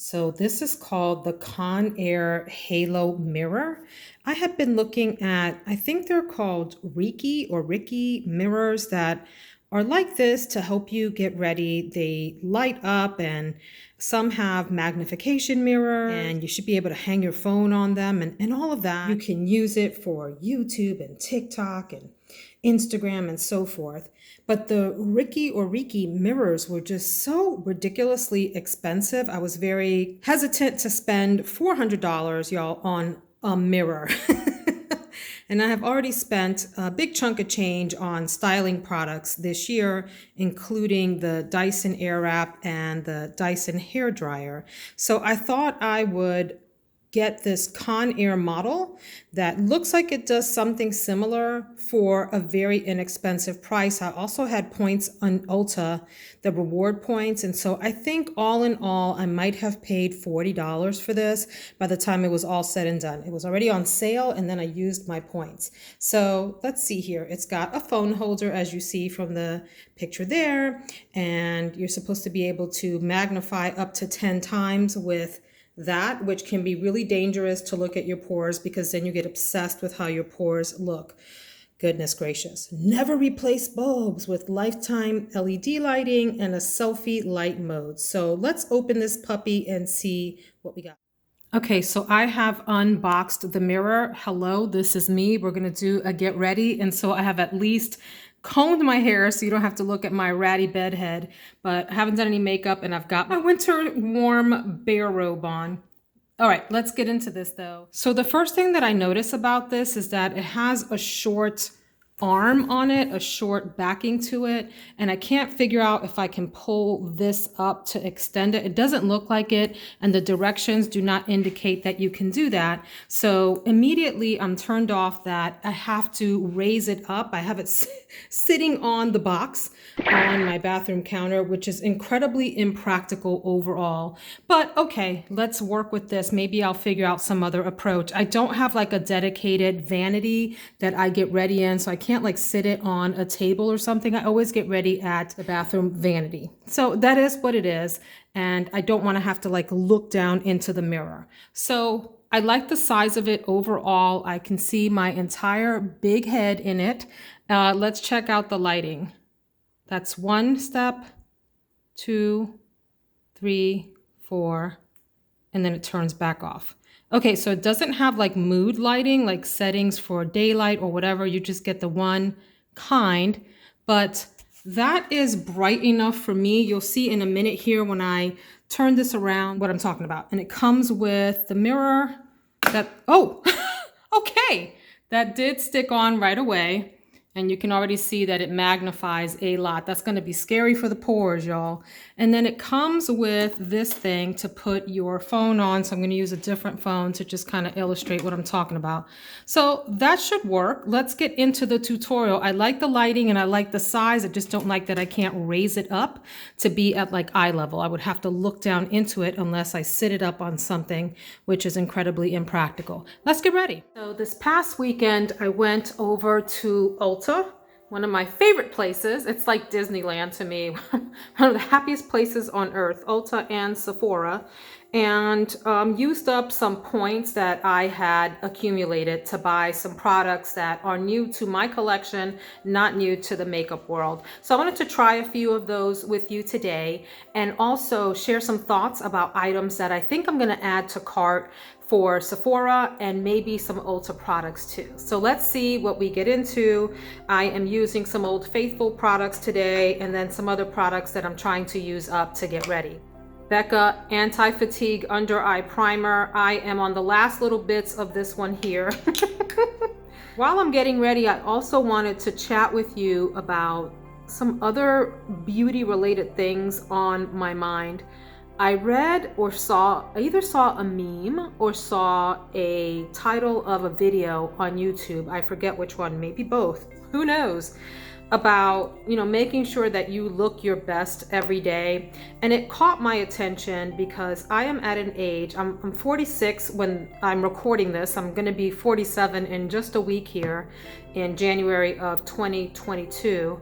So this is called the Conair Halo Mirror. I have been looking at, I think they're called Ricky mirrors that are like this to help you get ready. They light up and some have magnification mirror and you should be able to hang your phone on them and all of that. You can use it for YouTube and TikTok and Instagram and so forth. But the Ricky mirrors were just so ridiculously expensive. I was very hesitant to spend $400, y'all, on a mirror. And I have already spent a big chunk of change on styling products this year, including the Dyson Airwrap and the Dyson hair dryer. So I thought I would get this Conair model that looks like it does something similar for a very inexpensive price. I also had points on Ulta, the reward points. And so I think all in all, I might have paid $40 for this by the time it was all said and done. It was already on sale and then I used my points. So let's see here. It's got a phone holder, as you see from the picture there. And you're supposed to be able to magnify up to 10 times with that, which can be really dangerous to look at your pores because then you get obsessed with how your pores look. Goodness gracious. Never replace bulbs with lifetime LED lighting and a selfie light mode. So let's open this puppy and see what we got. Okay, so I have unboxed the mirror. Hello, this is me. We're gonna do a get ready. And so I have at least combed my hair so you don't have to look at my ratty bed head, but I haven't done any makeup and I've got my winter warm bear robe on. All right, let's get into this though. So the first thing that I notice about this is that it has a short arm on it, a short backing to it, and I can't figure out if I can pull this up to extend it. It doesn't look like it, and the directions do not indicate that you can do that. So immediately I'm turned off that I have to raise it up. I have it sitting on the box on my bathroom counter, which is incredibly impractical overall. But okay, let's work with this. Maybe I'll figure out some other approach. I don't have like a dedicated vanity that I get ready in, so I can't like sit it on a table or something. I always get ready at the bathroom vanity. So that is what it is. And I don't want to have to like look down into the mirror. So I like the size of it overall. I can see my entire big head in it. Let's check out the lighting. That's 1 step, 2, 3, 4, and then it turns back off. Okay, so it doesn't have like mood lighting, like settings for daylight or whatever. You just get the one kind, but that is bright enough for me. You'll see in a minute here when I turn this around what I'm talking about. And it comes with the mirror that, oh, okay, that did stick on right away. And you can already see that it magnifies a lot. That's going to be scary for the pores, y'all. And then it comes with this thing to put your phone on. So I'm going to use a different phone to just kind of illustrate what I'm talking about. So that should work. Let's get into the tutorial. I like the lighting and I like the size. I just don't like that I can't raise it up to be at like eye level. I would have to look down into it unless I sit it up on something, which is incredibly impractical. Let's get ready. So this past weekend, I went over to Ulta, one of my favorite places. It's like Disneyland to me. One of the happiest places on earth, Ulta and Sephora, and used up some points that I had accumulated to buy some products that are new to my collection, not new to the makeup world. So I wanted to try a few of those with you today and also share some thoughts about items that I think I'm going to add to cart for Sephora and maybe some Ulta products too. So let's see what we get into. I am using some Old Faithful products today and then some other products that I'm trying to use up to get ready. Becca Antifatigue Under Eye Primer. I am on the last little bits of this one here. While I'm getting ready, I also wanted to chat with you about some other beauty related things on my mind. I read or saw, I either saw a meme or saw a title of a video on YouTube. I forget which one, maybe both, who knows? about, you know, making sure that you look your best every day. And it caught my attention because I am at an age, I'm 46 when I'm recording this. I'm going to be 47 in just a week here in January of 2022.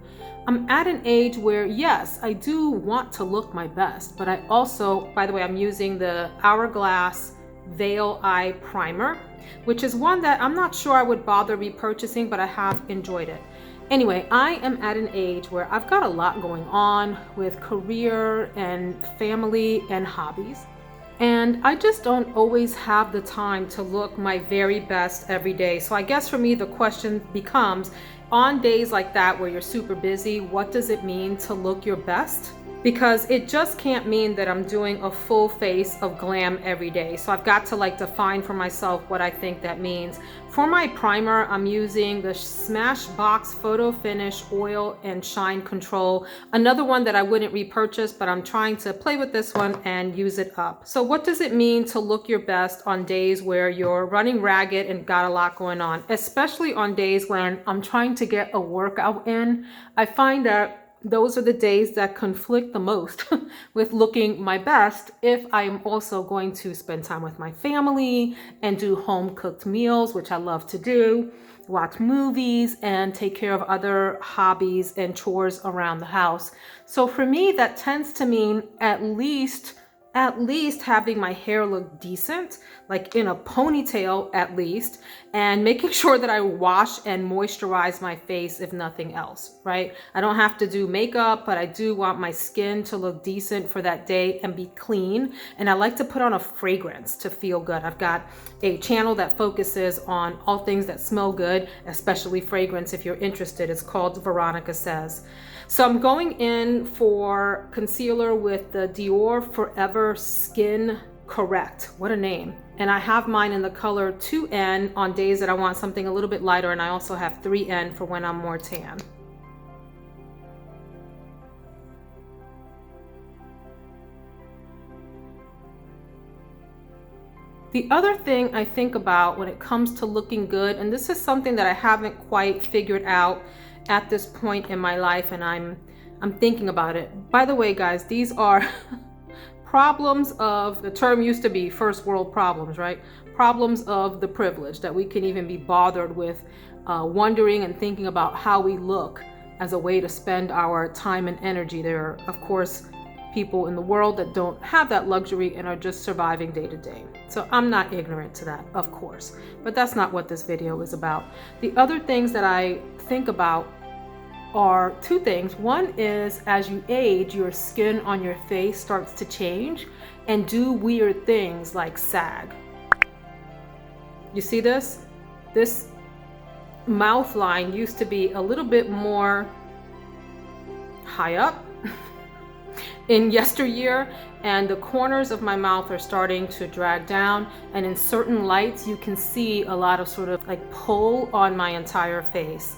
I'm at an age where, yes, I do want to look my best, but I also, by the way, I'm using the Hourglass Veil Eye Primer, which is one that I'm not sure I would bother repurchasing, but I have enjoyed it. Anyway, I am at an age where I've got a lot going on with career and family and hobbies. And I just don't always have the time to look my very best every day. So I guess for me, the question becomes, on days like that where you're super busy, what does it mean to look your best? Because it just can't mean that I'm doing a full face of glam every day. So I've got to like define for myself what I think that means. For my primer, I'm using the Smashbox Photo Finish Oil and Shine Control. Another one that I wouldn't repurchase, but I'm trying to play with this one and use it up. So what does it mean to look your best on days where you're running ragged and got a lot going on? Especially on days when I'm trying to get a workout in. I find that those are the days that conflict the most with looking my best if I'm also going to spend time with my family and do home cooked meals, which I love to do, watch movies, and take care of other hobbies and chores around the house. So for me, that tends to mean at least having my hair look decent, like in a ponytail at least, and making sure that I wash and moisturize my face if nothing else, right? I don't have to do makeup, but I do want my skin to look decent for that day and be clean. And I like to put on a fragrance to feel good. I've got a channel that focuses on all things that smell good, especially fragrance if you're interested. It's called Veronica Says. So I'm going in for concealer with the Dior Forever Skin Correct. What a name. And I have mine in the color 2N on days that I want something a little bit lighter, and I also have 3N for when I'm more tan. The other thing I think about when it comes to looking good, and this is something that I haven't quite figured out at this point in my life, and I'm thinking about it. By the way, guys, these are problems of, the term used to be first world problems, right? Problems of the privilege, that we can even be bothered with wondering and thinking about how we look as a way to spend our time and energy. There are, of course, people in the world that don't have that luxury and are just surviving day to day. So I'm not ignorant to that, of course, but that's not what this video is about. The other things that I think about are two things. One is, as you age, your skin on your face starts to change and do weird things like sag. You see this? This mouth line used to be a little bit more high up in yesteryear, and the corners of my mouth are starting to drag down, and in certain lights you can see a lot of sort of like pull on my entire face.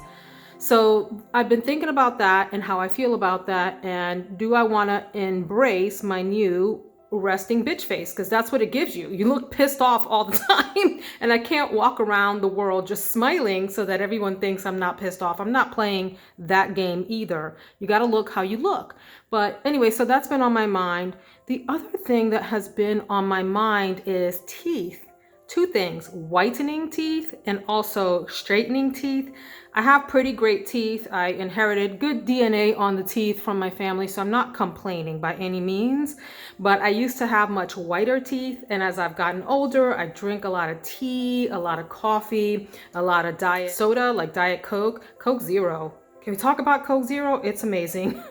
So I've been thinking about that and how I feel about that, and do I want to embrace my new resting bitch face, because that's what it gives you. You look pissed off all the time, and I can't walk around the world just smiling so that everyone thinks I'm not pissed off. I'm not playing that game either. You got to look how you look. But anyway, so that's been on my mind. The other thing that has been on my mind is teeth. Two things: whitening teeth and also straightening teeth. I have pretty great teeth. I inherited good DNA on the teeth from my family, so I'm not complaining by any means. But I used to have much whiter teeth, and as I've gotten older, I drink a lot of tea, a lot of coffee, a lot of diet soda like Diet Coke, Coke Zero. Can we talk about Coke Zero? It's amazing.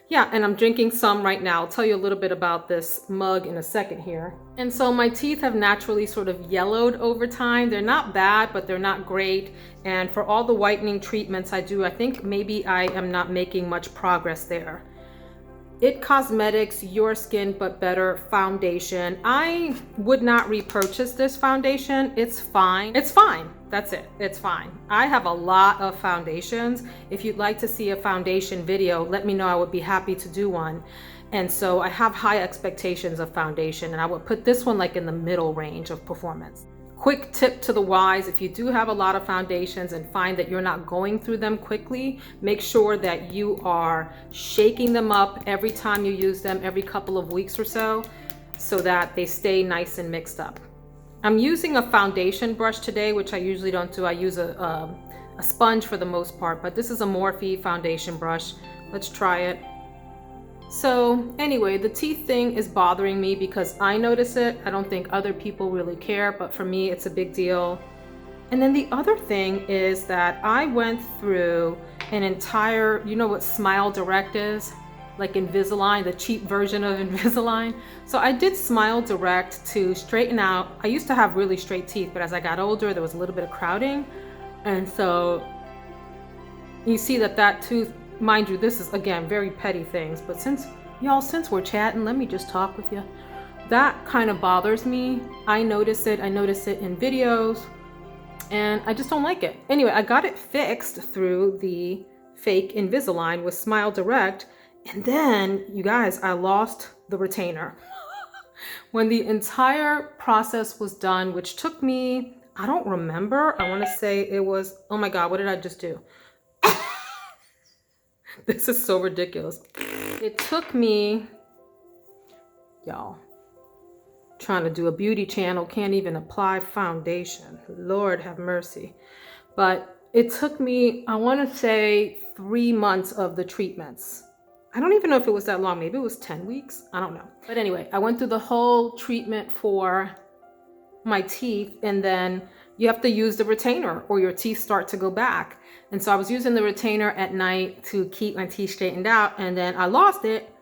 Yeah, and I'm drinking some right now. I'll tell you a little bit about this mug in a second here. And so my teeth have naturally sort of yellowed over time. They're not bad, but they're not great. And for all the whitening treatments I do, I think maybe I am not making much progress there. It Cosmetics Your Skin But Better foundation. I would not repurchase this foundation. It's fine. It's fine. That's it. It's fine. I have a lot of foundations. If you'd like to see a foundation video, let me know. I would be happy to do one. And so I have high expectations of foundation, and I would put this one like in the middle range of performance. Quick tip to the wise, if you do have a lot of foundations and find that you're not going through them quickly, make sure that you are shaking them up every time you use them, every couple of weeks or so that they stay nice and mixed up. I'm using a foundation brush today, which I usually don't do. I use a sponge for the most part, but this is a Morphe foundation brush. Let's try it. So anyway, the teeth thing is bothering me because I notice it. I don't think other people really care, but for me, it's a big deal. And then the other thing is that I went through an entire, you know what Smile Direct is? Like Invisalign, the cheap version of Invisalign. So I did Smile Direct to straighten out. I used to have really straight teeth, but as I got older, there was a little bit of crowding. And so you see that tooth, mind you, this is again very petty things, but since we're chatting, let me just talk with you. That kind of bothers me. I notice it in videos, and I just don't like it. Anyway, I got it fixed through the fake Invisalign with Smile Direct, and then you guys, I lost the retainer. When the entire process was done, which took me, I don't remember, I want to say it was, oh my God, what did I just do? This is so ridiculous. It took me, y'all, trying to do a beauty channel, can't even apply foundation. Lord have mercy. But it took me, I want to say 3 months of the treatments. I don't even know if it was that long. Maybe it was 10 weeks. I don't know. But anyway, I went through the whole treatment for my teeth, and then you have to use the retainer or your teeth start to go back. And so I was using the retainer at night to keep my teeth straightened out, and then I lost it.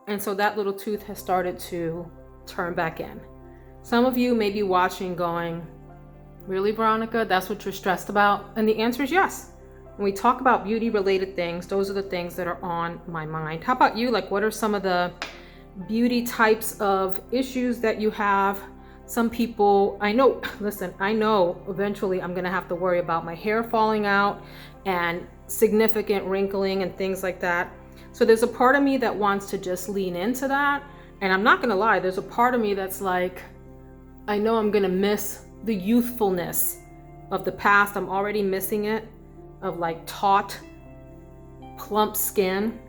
And so that little tooth has started to turn back in. Some of you may be watching going, really, Veronica? That's what you're stressed about? And the answer is yes. When we talk about beauty related things, those are the things that are on my mind. How about you? Like, what are some of the beauty types of issues that you have? Some people, I know, listen, I know eventually I'm gonna have to worry about my hair falling out and significant wrinkling and things like that. So there's a part of me that wants to just lean into that. And I'm not gonna lie, there's a part of me that's like, I know I'm gonna miss the youthfulness of the past. I'm already missing it, of like taut, plump skin.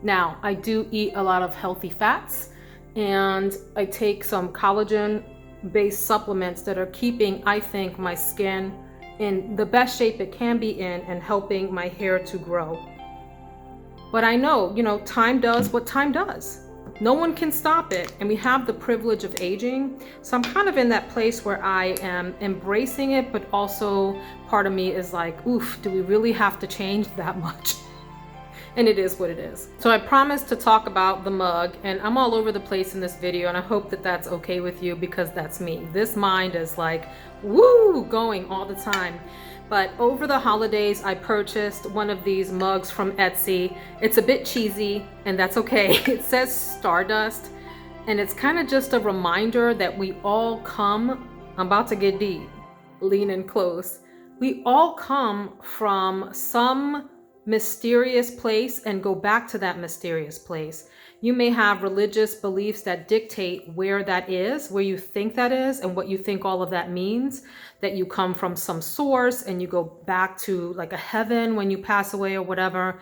Now, I do eat a lot of healthy fats, and I take some collagen-based supplements that are keeping, I think, my skin in the best shape it can be in and helping my hair to grow. But I know, you know, time does what time does. No one can stop it, and we have the privilege of aging. So I'm kind of in that place where I am embracing it, but also part of me is like, oof, do we really have to change that much? And it is what it is. So I promised to talk about the mug, and I'm all over the place in this video, and I hope that that's okay with you, because that's me. This mind is like, woo, going all the time. But over the holidays, I purchased one of these mugs from Etsy. It's a bit cheesy, and that's okay. It says Stardust, and it's kind of just a reminder that we all come, I'm about to get deep, lean in close. We all come from some mysterious place and go back to that mysterious place. You may have religious beliefs that dictate where that is, where you think that is, and what you think all of that means, that you come from some source and you go back to like a heaven when you pass away or whatever.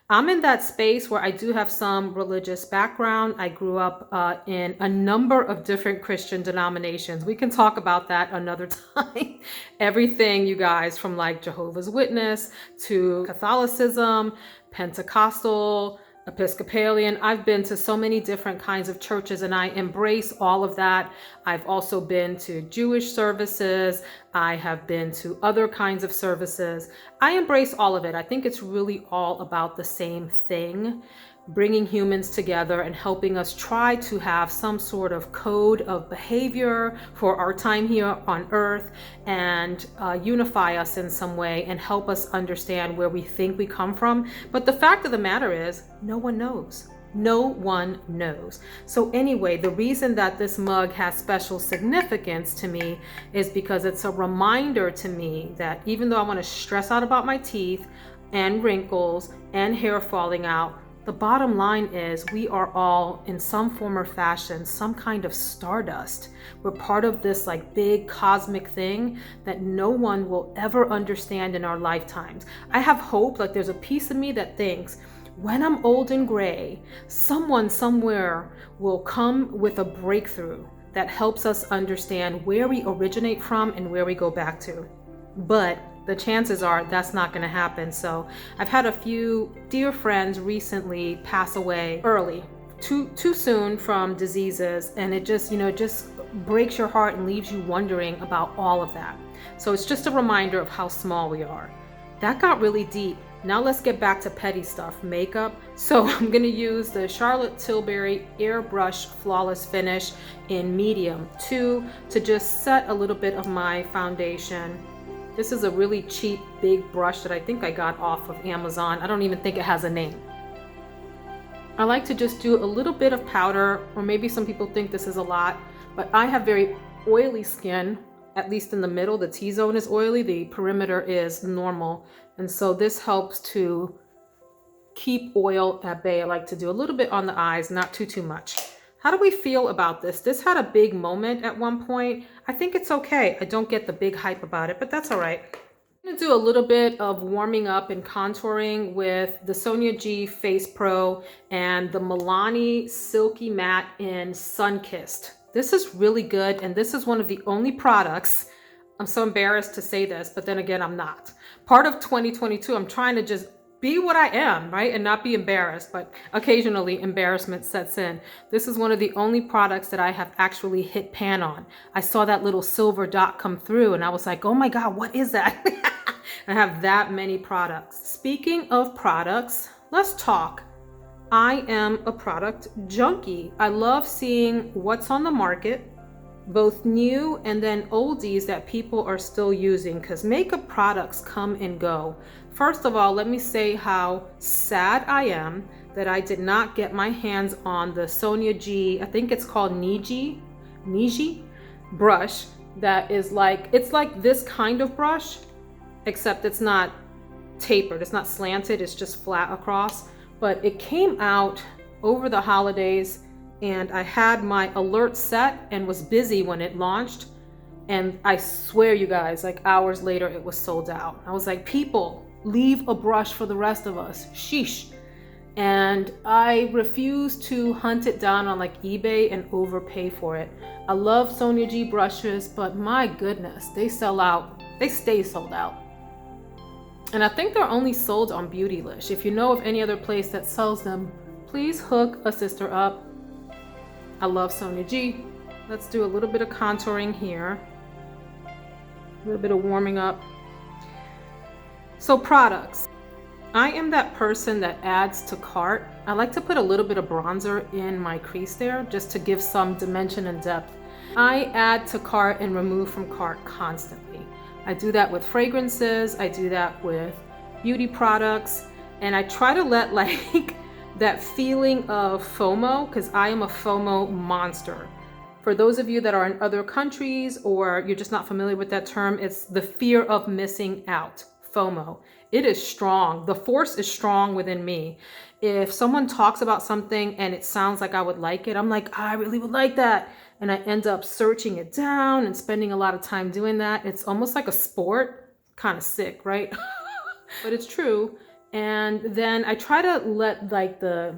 I'm in that space where I do have some religious background. I grew up in a number of different Christian denominations. We can talk about that another time. Everything, you guys, from like Jehovah's Witness to Catholicism, Pentecostal, Episcopalian. I've been to so many different kinds of churches, and I embrace all of that. I've also been to Jewish services. I have been to other kinds of services. I embrace all of it. I think it's really all about the same thing, bringing humans together and helping us try to have some sort of code of behavior for our time here on earth, and unify us in some way and help us understand where we think we come from. But the fact of the matter is, no one knows. No one knows. So anyway, the reason that this mug has special significance to me is because it's a reminder to me that even though I want to stress out about my teeth and wrinkles and hair falling out, The bottom line is we are all in some form or fashion, some kind of stardust. We're part of this like big cosmic thing that no one will ever understand in our lifetimes. I have hope, like there's a piece of me that thinks when I'm old and gray, someone somewhere will come with a breakthrough that helps us understand where we originate from and where we go back to. But the chances are that's not going to happen. So I've had a few dear friends recently pass away early, too soon from diseases, and it just, just breaks your heart and leaves you wondering about all of that. So it's just a reminder of how small we are. That got really deep. Now let's get back to petty stuff, makeup. So I'm gonna use the Charlotte Tilbury Airbrush Flawless Finish in medium 2 to just set a little bit of my foundation. This is a really cheap big brush that I think I got off of Amazon. I don't even think it has a name. I like to just do a little bit of powder, or maybe some people think this is a lot, but I have very oily skin, at least in the middle. The T-zone is oily, the perimeter is normal. And so this helps to keep oil at bay. I like to do a little bit on the eyes, not too much. How do we feel about this? This had a big moment at one point. I think it's okay. I don't get the big hype about it, but that's all right. I'm gonna do a little bit of warming up and contouring with the Sonia G Face Pro and the Milani Silky Matte in Sunkissed. This is really good, and this is one of the only products, I'm so embarrassed to say this, but then again, I'm not. Part of 2022, I'm trying to just be what I am, right? And not be embarrassed, but occasionally embarrassment sets in. This is one of the only products that I have actually hit pan on. I saw that little silver dot come through and I was like, oh my God, what is that? I have that many products. Speaking of products, let's talk. I am a product junkie. I love seeing what's on the market, both new and then oldies that people are still using, because makeup products come and go. First of all, let me say how sad I am that I did not get my hands on the Sonia G, I think it's called Niji brush that is like, it's like this kind of brush, except it's not tapered, it's not slanted, it's just flat across. But it came out over the holidays and I had my alert set and was busy when it launched. And I swear you guys, like hours later, it was sold out. I was like, people, leave a brush for the rest of us, sheesh. And I refused to hunt it down on like eBay and overpay for it. I love Sonia G brushes, but my goodness, they sell out, they stay sold out. And I think they're only sold on Beautylish. If you know of any other place that sells them, please hook a sister up. I love Sonia G. Let's do a little bit of contouring here. A little bit of warming up. So products. I am that person that adds to cart. I like to put a little bit of bronzer in my crease there just to give some dimension and depth. I add to cart and remove from cart constantly. I do that with fragrances. I do that with beauty products. And I try to let like that feeling of FOMO, because I am a FOMO monster. For those of you that are in other countries or you're just not familiar with that term, it's the fear of missing out, FOMO. It is strong. The force is strong within me. If someone talks about something and it sounds like I would like it, I'm like, I really would like that. And I end up searching it down and spending a lot of time doing that. It's almost like a sport, kind of sick, right? But it's true. And then I try to let like the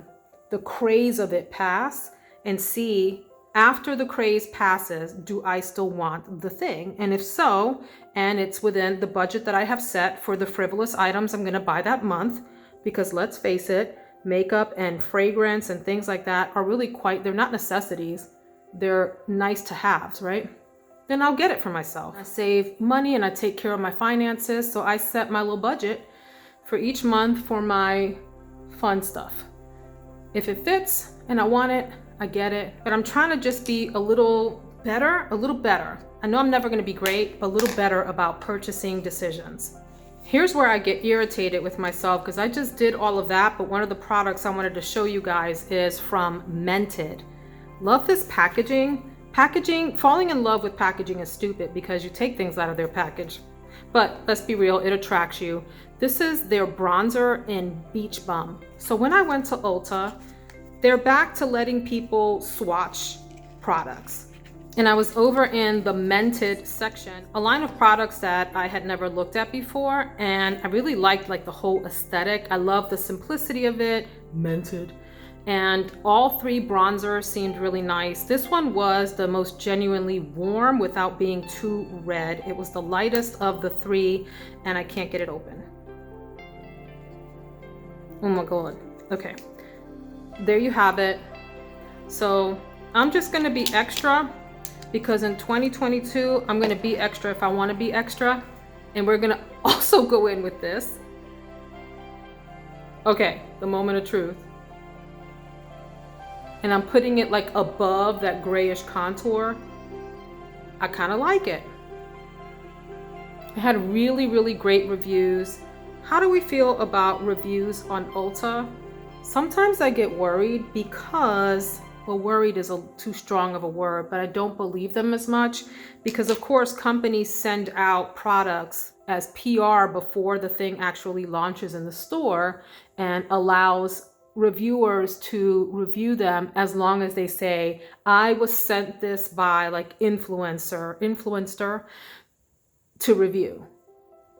craze of it pass and see, after the craze passes, do I still want the thing? And if so, and it's within the budget that I have set for the frivolous items I'm gonna buy that month, because let's face it, makeup and fragrance and things like that are really they're not necessities. They're nice to haves, right? Then I'll get it for myself. I save money and I take care of my finances. So I set my little budget for each month for my fun stuff. If it fits and I want it, I get it. But I'm trying to just be a little better. I know I'm never gonna be great, but a little better about purchasing decisions. Here's where I get irritated with myself, because I just did all of that, but one of the products I wanted to show you guys is from Mented. Love this packaging. Falling in love with packaging is stupid because you take things out of their package. but let's be real, it attracts you. This is their bronzer in Beach Bum. So when I went to Ulta, they're back to letting people swatch products. And I was over in the Mented section, a line of products that I had never looked at before. And I really liked like the whole aesthetic. I love the simplicity of it, Mented. And all three bronzers seemed really nice. This one was the most genuinely warm without being too red. It was the lightest of the three, and I can't get it open. Oh my God. Okay. There you have it. So I'm just gonna be extra because in 2022, I'm gonna be extra if I wanna be extra. And we're gonna also go in with this. Okay, the moment of truth. And I'm putting it like above that grayish contour. I kind of like it. It had really, really great reviews. How do we feel about reviews on Ulta? Sometimes I get worried because, well, worried is too strong of a word, but I don't believe them as much because of course companies send out products as PR before the thing actually launches in the store and allows reviewers to review them as long as they say, I was sent this by like influencer to review.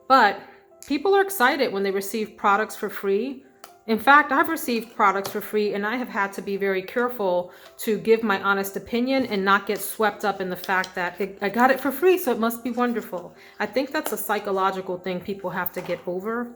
But people are excited when they receive products for free. In fact, I've received products for free and I have had to be very careful to give my honest opinion and not get swept up in the fact that I got it for free, so it must be wonderful. I think that's a psychological thing people have to get over.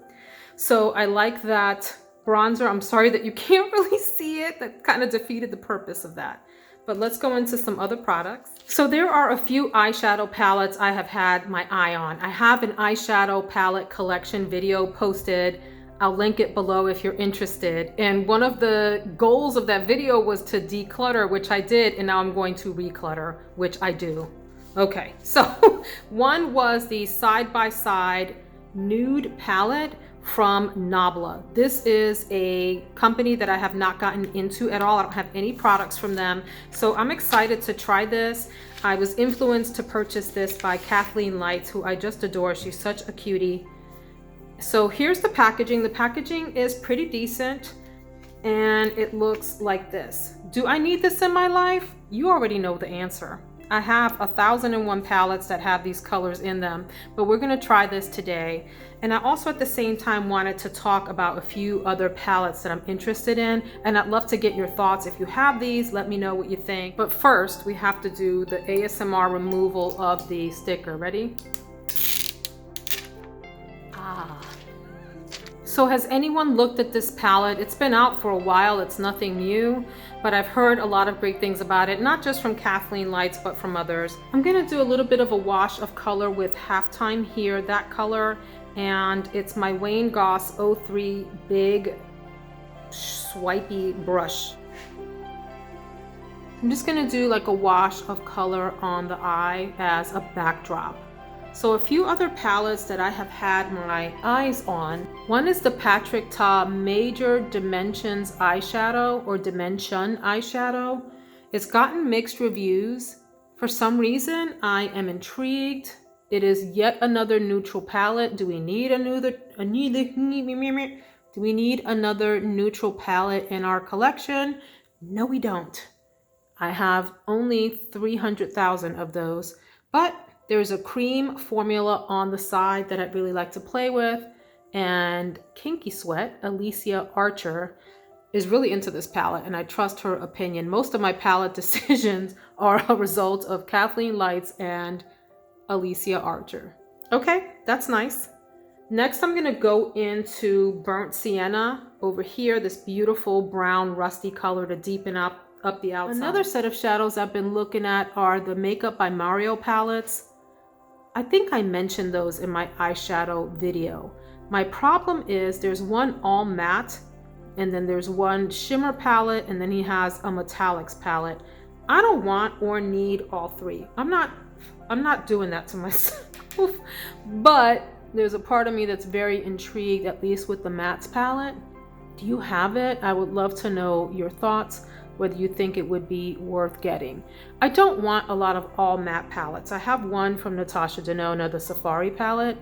So I like that bronzer. I'm sorry that you can't really see it. That kind of defeated the purpose of that. But let's go into some other products. So there are a few eyeshadow palettes I have had my eye on. I have an eyeshadow palette collection video posted. I'll link it below if you're interested. And one of the goals of that video was to declutter, which I did, and now I'm going to reclutter, which I do. Okay, so one was the side-by-side nude palette from Nabla. This is a company that I have not gotten into at all. I don't have any products from them. So I'm excited to try this. I was influenced to purchase this by Kathleen Lights, who I just adore. She's such a cutie. So here's the packaging. The packaging is pretty decent and it looks like this. Do I need this in my life? You already know the answer. I have 1,001 palettes that have these colors in them, but we're gonna try this today. And I also at the same time wanted to talk about a few other palettes that I'm interested in, and I'd love to get your thoughts. If you have these, let me know what you think. But first, we have to do the ASMR removal of the sticker. Ready? So has anyone looked at this palette? It's been out for a while, it's nothing new, but I've heard a lot of great things about it, not just from Kathleen Lights, but from others. I'm gonna do a little bit of a wash of color with Halftime here, that color, and it's my Wayne Goss 03 big swipey brush. I'm just gonna do like a wash of color on the eye as a backdrop. So a few other palettes that I have had my eyes on. One is the Patrick Ta Major Dimensions eyeshadow or Dimension eyeshadow. It's gotten mixed reviews. For some reason, I am intrigued. It is yet another neutral palette. Do we need another neutral palette in our collection? No, we don't. I have only 300,000 of those, but there's a cream formula on the side that I'd really like to play with. And Kinky Sweat, Alicia Archer, is really into this palette and I trust her opinion. Most of my palette decisions are a result of Kathleen Lights and Alicia Archer. Okay, that's nice. Next, I'm gonna go into Burnt Sienna over here, this beautiful brown rusty color to deepen up the outside. Another set of shadows I've been looking at are the Makeup by Mario palettes. I think I mentioned those in my eyeshadow video. My problem is there's one all matte and then there's one shimmer palette and then he has a metallics palette. I don't want or need all three. I'm not doing that to myself. But there's a part of me that's very intrigued, at least with the mattes palette. Do you have it? I would love to know your thoughts. whether you think it would be worth getting. I don't want a lot of all matte palettes. I have one from Natasha Denona, the Safari palette,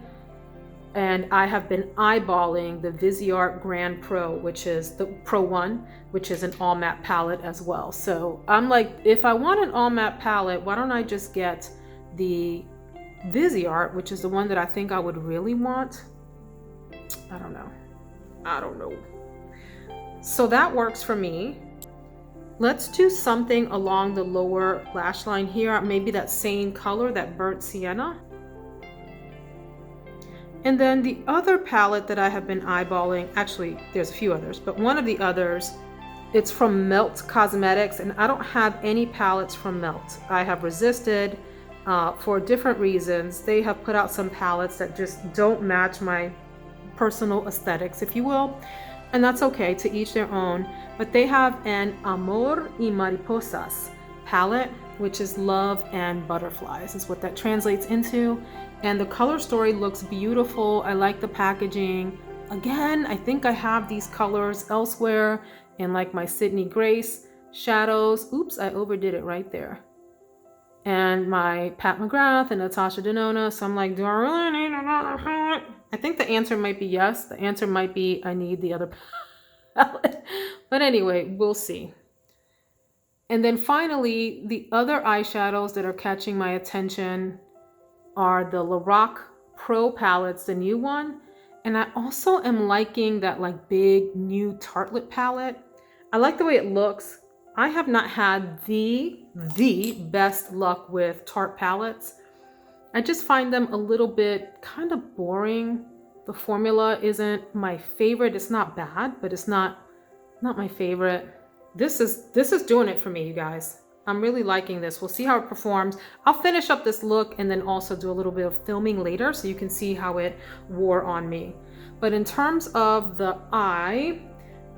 and I have been eyeballing the Viseart Grand Pro, which is the Pro 1, which is an all matte palette as well. So I'm like, if I want an all matte palette, why don't I just get the Viseart, which is the one that I think I would really want. I don't know. So that works for me. Let's do something along the lower lash line here, maybe that same color, that burnt sienna. And then the other palette that I have been eyeballing, actually there's a few others, but one of the others, it's from Melt Cosmetics, and I don't have any palettes from Melt. I have resisted for different reasons. They have put out some palettes that just don't match my personal aesthetics, if you will, and that's okay, to each their own. But they have an Amor y Mariposas palette, which is love and butterflies is what that translates into. And the color story looks beautiful. I like the packaging. Again, I think I have these colors elsewhere in like my Sydney Grace shadows. Oops, I overdid it right there. And my Pat McGrath and Natasha Denona. So I'm like, do I really need another palette? I think the answer might be yes. The answer might be I need the other palette. But anyway, we'll see. And then finally, the other eyeshadows that are catching my attention are the Lorac Pro palettes, the new one. And I also am liking that like big new Tartelette palette. I like the way it looks. I have not had the best luck with Tarte palettes. I just find them a little bit kind of boring. The formula isn't my favorite. It's not bad, but it's not my favorite. This is doing it for me, you guys. I'm really liking this. We'll see how it performs. I'll finish up this look and then also do a little bit of filming later so you can see how it wore on me. But in terms of the eye,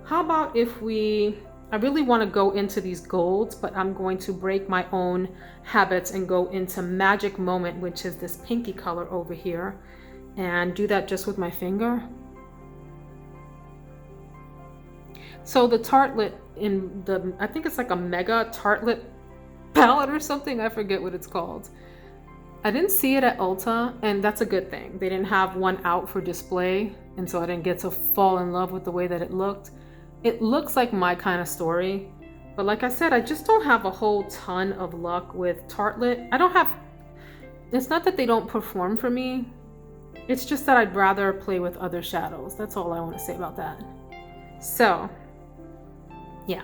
how about if I really want to go into these golds, but I'm going to break my own habits and go into Magic Moment, which is this pinky color over here, and do that just with my finger. So the Tartelette in the, I think it's like a Mega Tartelette palette or something. I forget what it's called. I didn't see it at Ulta, and that's a good thing. They didn't have one out for display, and so I didn't get to fall in love with the way that it looked. It looks like my kind of story, but like I said, I just don't have a whole ton of luck with Tartelette. It's not that they don't perform for me. It's just that I'd rather play with other shadows. That's all I want to say about that. So, yeah.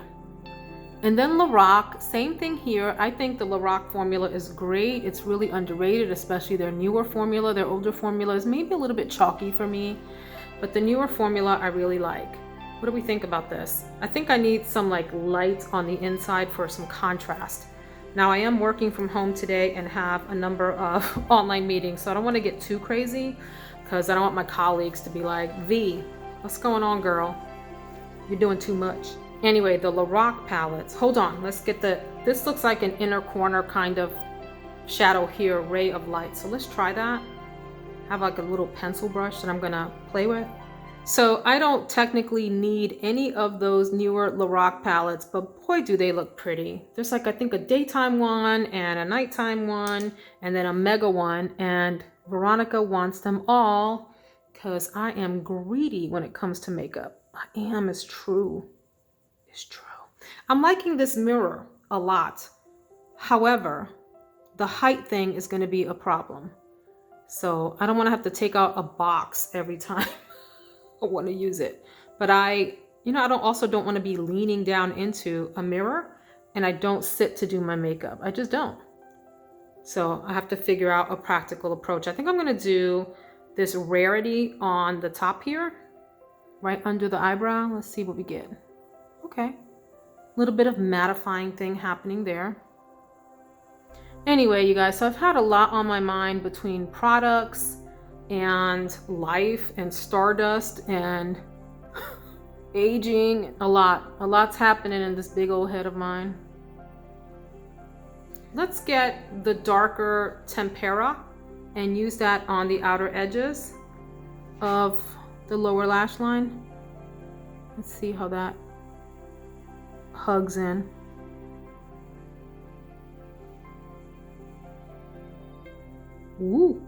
And then Lorac, same thing here. I think the Lorac formula is great. It's really underrated, especially their newer formula. Their older formula is maybe a little bit chalky for me, but the newer formula I really like. What do we think about this? I think I need some like light on the inside for some contrast. Now I am working from home today and have a number of online meetings, so I don't want to get too crazy because I don't want my colleagues to be like, V, what's going on, girl? You're doing too much. Anyway, the Lorac palettes. Hold on, let's get this looks like an inner corner kind of shadow here, ray of light. So let's try that. I have like a little pencil brush that I'm gonna play with. So I don't technically need any of those newer Lorac palettes, but boy, do they look pretty. There's like, I think a daytime one and a nighttime one, and then a mega one. And Veronica wants them all because I am greedy when it comes to makeup. I am, it's true. It's true. I'm liking this mirror a lot. However, the height thing is going to be a problem. So I don't want to have to take out a box every time I want to use it. But I don't want to be leaning down into a mirror, and I don't sit to do my makeup. I just don't. So I have to figure out a practical approach. I think I'm going to do this Rarity on the top here, right under the eyebrow. Let's see what we get. Okay. A little bit of mattifying thing happening there. Anyway, you guys, so I've had a lot on my mind between products and life and stardust and aging. A lot's happening in this big old head of mine. Let's get the darker tempera and use that on the outer edges of the lower lash line. Let's see how that hugs in. Ooh.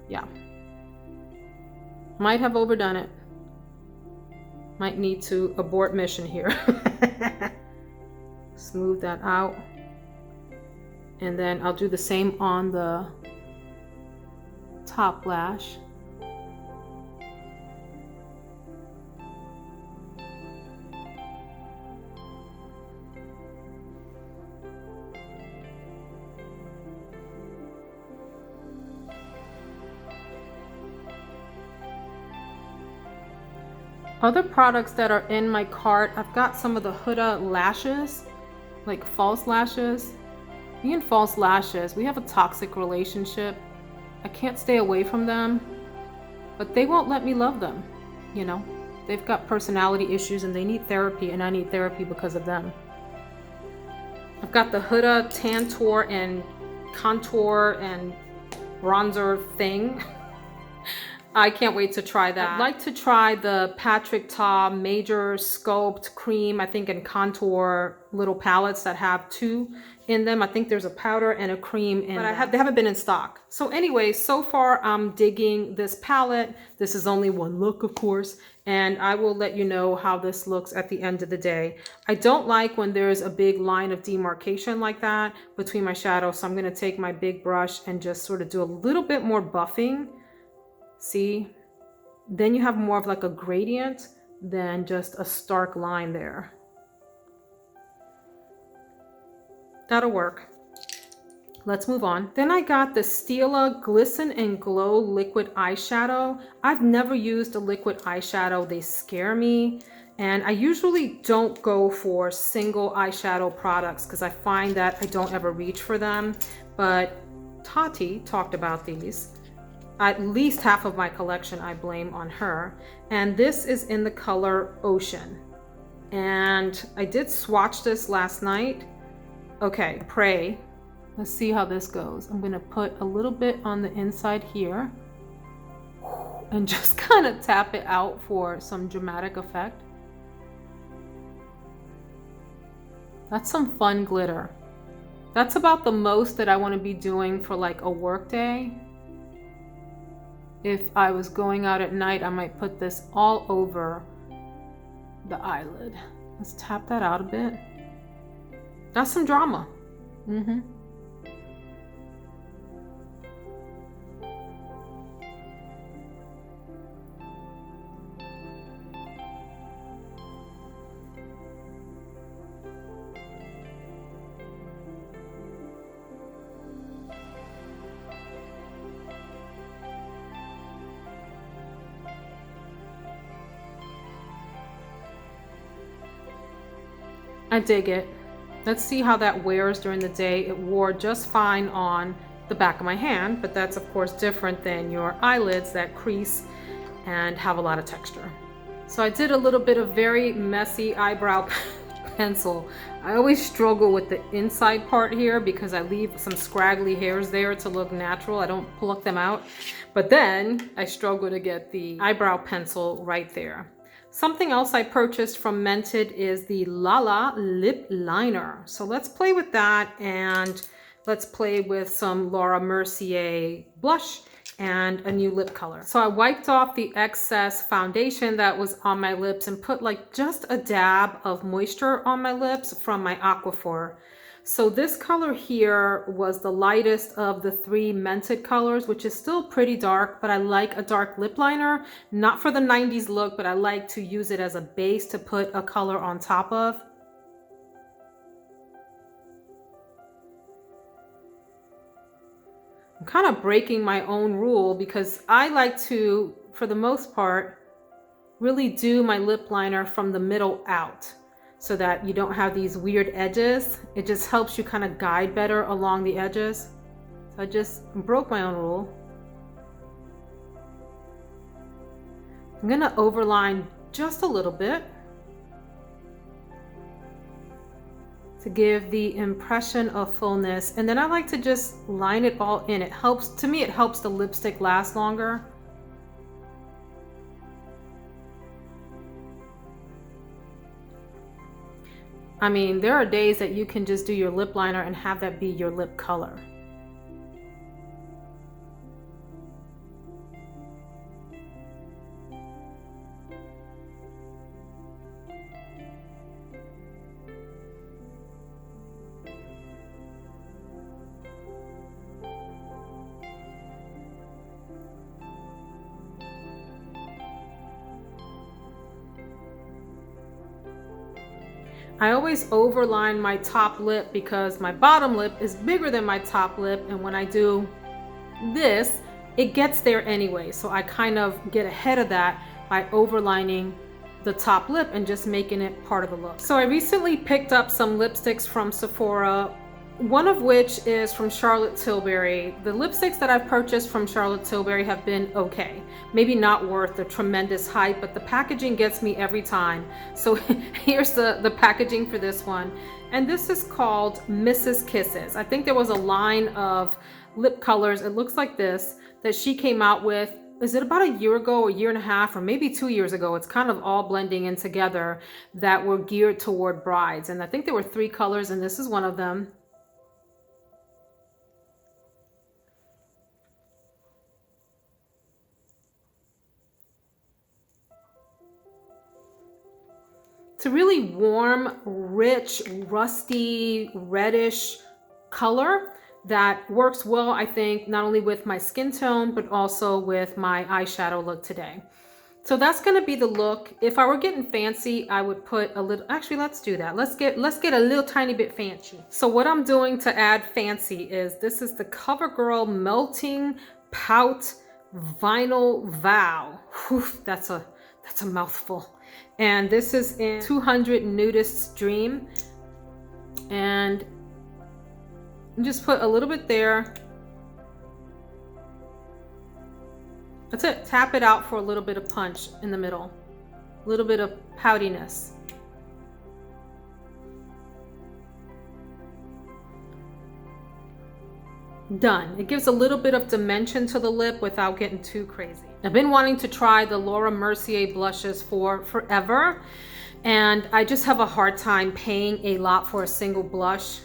Yeah. Might have overdone it. Might need to abort mission here. Smooth that out. And then I'll do the same on the top lash. Other products that are in my cart, I've got some of the Huda lashes, like false lashes. Me and false lashes, we have a toxic relationship. I can't stay away from them, but they won't let me love them, you know? They've got personality issues and they need therapy, and I need therapy because of them. I've got the Huda Tantour and Contour and Bronzer thing. I can't wait to try that. I'd like to try the Patrick Ta Major Sculpt Cream, I think in contour little palettes that have two in them. I think there's a powder and a cream in them. They haven't been in stock. So anyway, so far I'm digging this palette. This is only one look, of course, and I will let you know how this looks at the end of the day. I don't like when there's a big line of demarcation like that between my shadows, so I'm gonna take my big brush and just sort of do a little bit more buffing. See, then you have more of like a gradient than just a stark line there. That'll work. Let's move on. Then I got the Stila Glisten and Glow liquid eyeshadow. I've never used a liquid eyeshadow. They scare me. And I usually don't go for single eyeshadow products because I find that I don't ever reach for them. But Tati talked about these. At least half of my collection I blame on her. And this is in the color Ocean. And I did swatch this last night. Okay, Pray. Let's see how this goes. I'm gonna put a little bit on the inside here and just kind of tap it out for some dramatic effect. That's some fun glitter. That's about the most that I want to be doing for like a work day. If I was going out at night, I might put this all over the eyelid. Let's tap that out a bit. That's some drama. I dig it. Let's see how that wears during the day. It wore just fine on the back of my hand, but that's of course different than your eyelids that crease and have a lot of texture. So I did a little bit of very messy eyebrow pencil. I always struggle with the inside part here because I leave some scraggly hairs there to look natural. I don't pluck them out, but then I struggle to get the eyebrow pencil right there. Something else I purchased from Mented is the Lala lip liner. So let's play with that, and let's play with some Laura Mercier blush and a new lip color. So I wiped off the excess foundation that was on my lips and put like just a dab of moisture on my lips from my Aquaphor. So this color here was the lightest of the three Mented colors, which is still pretty dark, but I like a dark lip liner, not for the 90s look, but I like to use it as a base to put a color on top of. I'm kind of breaking my own rule because I like to, for the most part, really do my lip liner from the middle out, so that you don't have these weird edges. It just helps you kind of guide better along the edges. So I just broke my own rule. I'm gonna overline just a little bit to give the impression of fullness. And then I like to just line it all in. It helps, to me, it helps the lipstick last longer. I mean, there are days that you can just do your lip liner and have that be your lip color. I always overline my top lip because my bottom lip is bigger than my top lip, and when I do this, it gets there anyway. So I kind of get ahead of that by overlining the top lip and just making it part of the look. So I recently picked up some lipsticks from Sephora, one of which is from Charlotte Tilbury. The lipsticks that I've purchased from Charlotte Tilbury have been okay. Maybe not worth the tremendous hype, but the packaging gets me every time. So here's the packaging for this one. And this is called Mrs. Kisses. I think there was a line of lip colors, it looks like this, that she came out with. Is it about a year ago, a year and a half, or maybe 2 years ago? It's kind of all blending in together that were geared toward brides. And I think there were 3 colors, and this is one of them. It's a really warm, rich, rusty, reddish color that works well, I think, not only with my skin tone, but also with my eyeshadow look today. So that's gonna be the look. If I were getting fancy, I would put a little, actually, let's do that. Let's get a little tiny bit fancy. So what I'm doing to add fancy is, this is the CoverGirl Melting Pout Vinyl Vow. Whew, that's a mouthful. And this is in 200 Nudist's Dream. And just put a little bit there. That's it. Tap it out for a little bit of punch in the middle. A little bit of poutiness. Done. It gives a little bit of dimension to the lip without getting too crazy. I've been wanting to try the Laura Mercier blushes for forever, and I just have a hard time paying a lot for a single blush.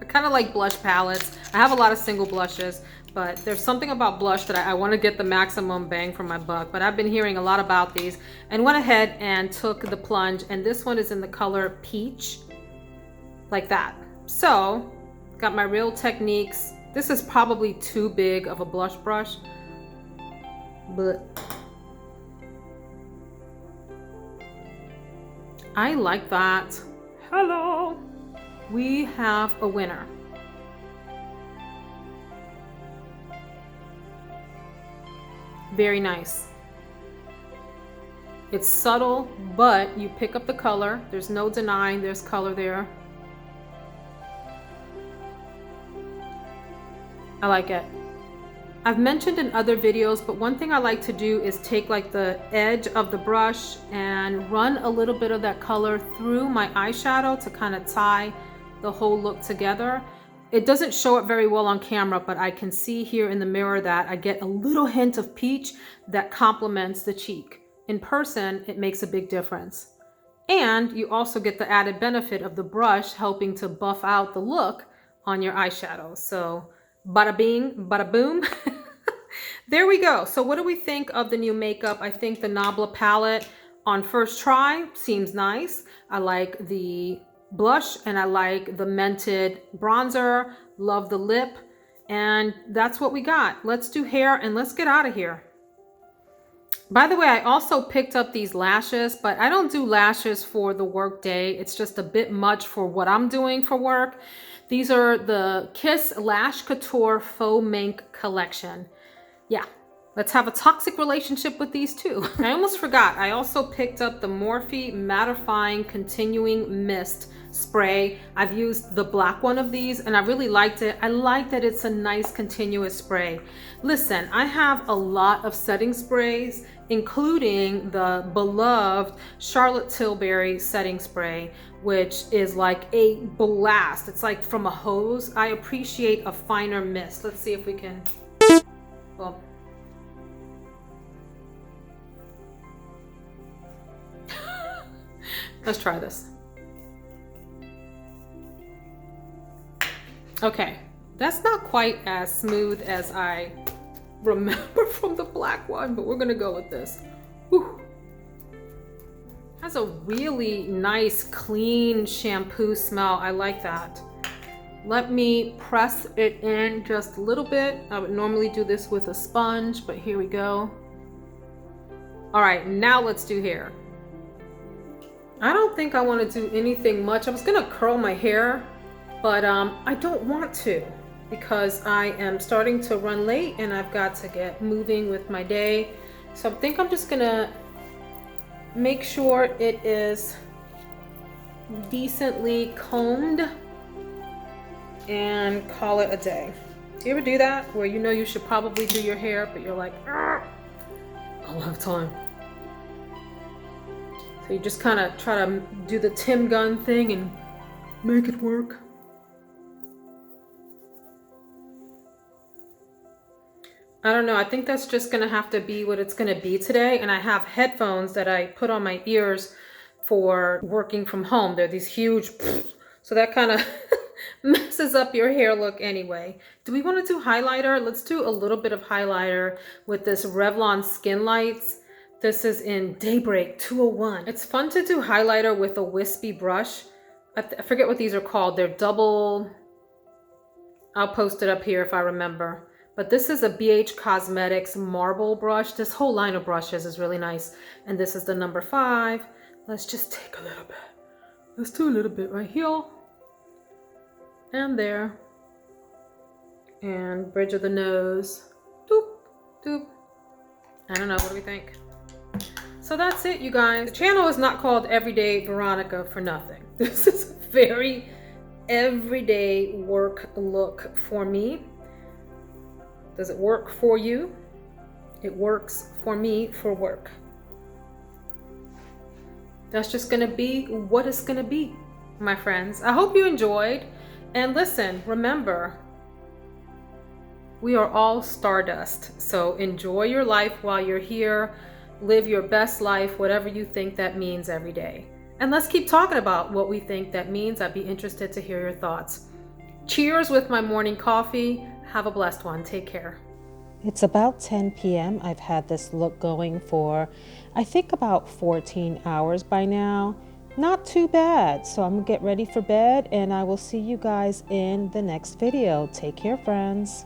I kind of like blush palettes. I have a lot of single blushes, but there's something about blush that I want to get the maximum bang for my buck. But I've been hearing a lot about these and went ahead and took the plunge, and this one is in the color Peach, like that. So, got my Real Techniques. This is probably too big of a blush brush, but I like that. Hello, we have a winner. Very nice. It's subtle, but you pick up the color. There's no denying there's color there. I like it. I've mentioned in other videos, but one thing I like to do is take like the edge of the brush and run a little bit of that color through my eyeshadow to kind of tie the whole look together. It doesn't show it very well on camera, but I can see here in the mirror that I get a little hint of peach that complements the cheek. In person, it makes a big difference. And you also get the added benefit of the brush helping to buff out the look on your eyeshadow. So bada bing, bada boom. There we go. So what do we think of the new makeup? I think the Nabla palette on first try seems nice. I like the blush and I like the Mented bronzer. Love the lip. And that's what we got. Let's do hair and let's get out of here. By the way, I also picked up these lashes, but I don't do lashes for the work day. It's just a bit much for what I'm doing for work. These are the Kiss Lash Couture Faux Mink collection. Yeah, let's have a toxic relationship with these two. I almost forgot. I also picked up the Morphe Mattifying Continuing Mist spray. I've used the black one of these and I really liked it. I like that it's a nice continuous spray. Listen, I have a lot of setting sprays, including the beloved Charlotte Tilbury setting spray, which is like a blast. It's like from a hose. I appreciate a finer mist. Let's see if we can, well, let's try this. Okay, that's not quite as smooth as I remember from the black one, but we're gonna go with this. Whew. Has a really nice, clean shampoo smell. I like that. Let me press it in just a little bit. I would normally do this with a sponge, but here we go. All right, now let's do hair. I don't think I want to do anything much. I was gonna curl my hair, but I don't want to because I am starting to run late and I've got to get moving with my day. So I think I'm just gonna make sure it is decently combed and call it a day. You ever do that where you know you should probably do your hair, but you're like, I don't have time. So you just kind of try to do the Tim Gunn thing and make it work. I don't know. I think that's just going to have to be what it's going to be today. And I have headphones that I put on my ears for working from home. They're these huge, so that kind of messes up your hair look anyway. Do we want to do highlighter? Let's do a little bit of highlighter with this Revlon Skin Lights. This is in Daybreak 201. It's fun to do highlighter with a wispy brush. I forget what these are called. They're double. I'll post it up here if I remember. But this is a BH Cosmetics marble brush. This whole line of brushes is really nice. And this is the number 5. Let's just take a little bit. Let's do a little bit right here. And there. And bridge of the nose. Doop, doop. I don't know, what do we think? So that's it, you guys. The channel is not called Everyday Veronica for nothing. This is a very everyday work look for me. Does it work for you? It works for me for work. That's just gonna be what it's gonna be, my friends. I hope you enjoyed. And listen, remember, we are all stardust. So enjoy your life while you're here. Live your best life, whatever you think that means every day. And let's keep talking about what we think that means. I'd be interested to hear your thoughts. Cheers with my morning coffee. Have a blessed one. Take care. It's about 10 p.m. I've had this look going for, I think, about 14 hours by now. Not too bad. So I'm gonna get ready for bed and I will see you guys in the next video. Take care, friends.